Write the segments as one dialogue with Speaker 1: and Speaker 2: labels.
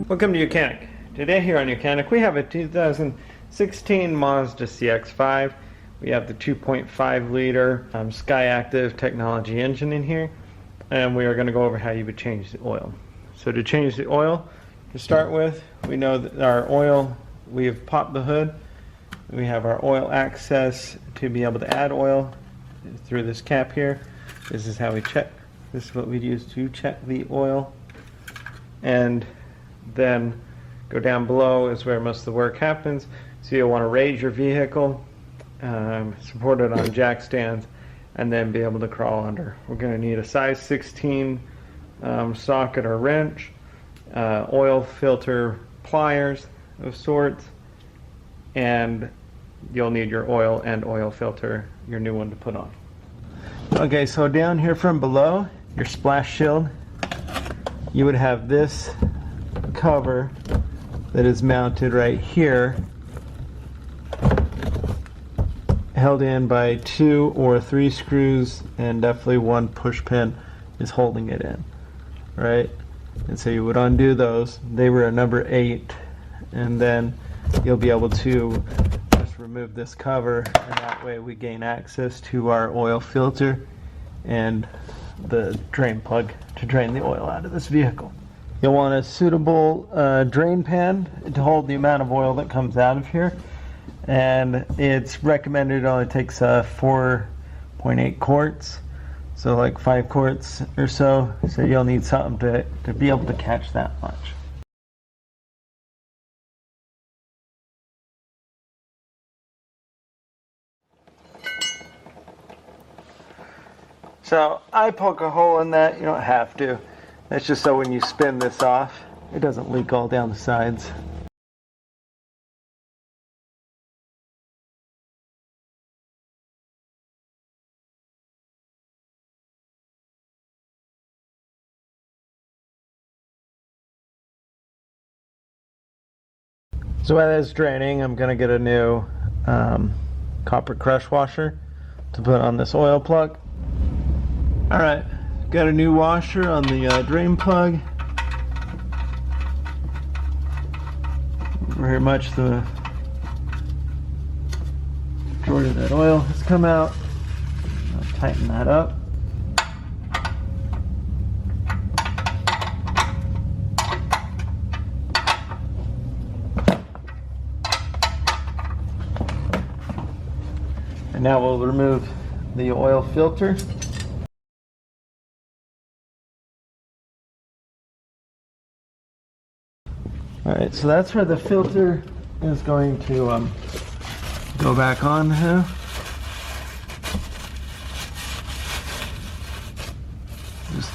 Speaker 1: Welcome to YOUCANIC. Today here on YOUCANIC we have a 2016 Mazda CX-5. We have the 2.5 liter Skyactiv technology engine in here, and we are going to go over how you would change the oil. So to change the oil, to start with, we know that our oil, we have popped the hood. We have our oil access to be able to add oil through this cap here. This is how we check. This is what we use to check the oil. And then go down below is where most of the work happens. So you'll want to raise your vehicle, support it on jack stands, and then be able to crawl under. We're going to need a size 16 socket or wrench, oil filter pliers of sorts, and you'll need your oil and oil filter, your new one, to put on. Okay, so down here from below, your splash shield, you would have this cover that is mounted right here, held in by 2 or 3 screws, and definitely one push pin is holding it in, right? And so you would undo those. They were a number 8, and then you'll be able to just remove this cover, and that way we gain access to our oil filter and the drain plug to drain the oil out of this vehicle. You'll want a suitable drain pan to hold the amount of oil that comes out of here, and it's recommended it only takes 4.8 quarts, so like 5 quarts or so. So you'll need something to be able to catch that much. So I poke a hole in that. You don't have to. That's just so when you spin this off, it doesn't leak all down the sides. So while that's draining, I'm going to get a new copper crush washer to put on this oil plug. Alright, got a new washer on the drain plug. Very much the majority of that oil has come out. I'll tighten that up. And now we'll remove the oil filter. Alright, so that's where the filter is going to go back on here. Just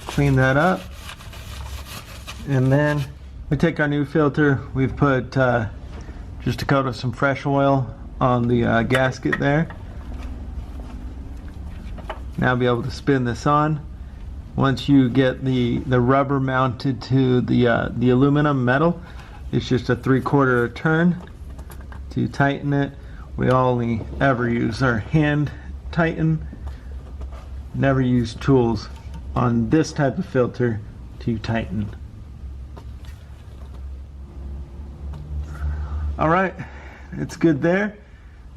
Speaker 1: clean that up. And then we take our new filter. We've put just a coat of some fresh oil on the gasket there. Now be able to spin this on. Once you get the rubber mounted to the aluminum metal, it's just a 3/4 turn to tighten it. We only ever use our hand tighten. Never use tools on this type of filter to tighten. Alright, it's good there.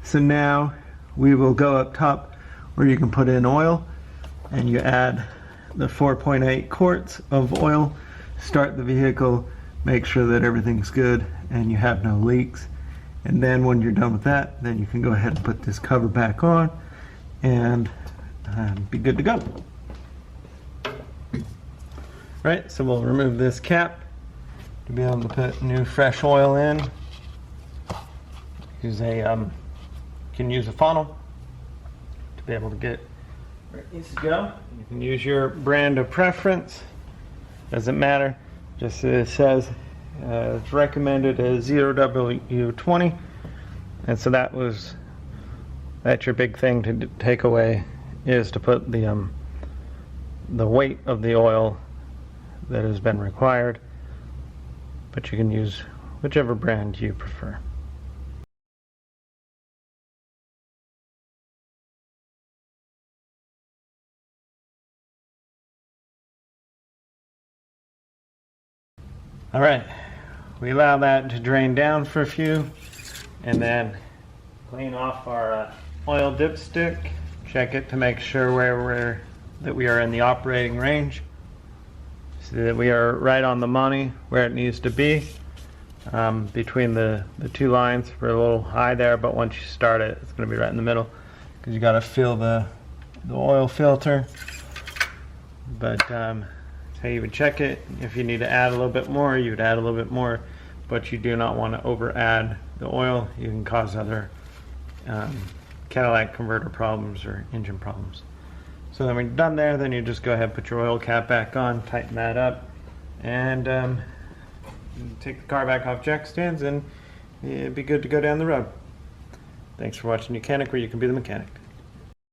Speaker 1: So now we will go up top where you can put in oil, and you add the 4.8 quarts of oil, start the vehicle, make sure that everything's good and you have no leaks. And then when you're done with that, then you can go ahead and put this cover back on and be good to go. Right, so we'll remove this cap to be able to put new fresh oil in. Use a you can use a funnel to be able to get where it needs to go. You can use your brand of preference. Doesn't matter. Just as it says, it's recommended as 0W20, and so that's your big thing to take away, is to put the weight of the oil that has been required. But you can use whichever brand you prefer. All right, we allow that to drain down for a few, and then clean off our oil dipstick. Check it to make sure that we are in the operating range. See that we are right on the money where it needs to be. Between the two lines, we're a little high there, but once you start it, it's going to be right in the middle because you got to fill the oil filter. But that's how you would check it. If you need to add a little bit more, you would add a little bit more, but you do not want to over add the oil. You can cause other catalytic converter problems or engine problems. So then when you're done there, then you just go ahead and put your oil cap back on, tighten that up, and take the car back off jack stands, and it'd be good to go down the road. Thanks for watching YOUCANIC, where you can be the mechanic.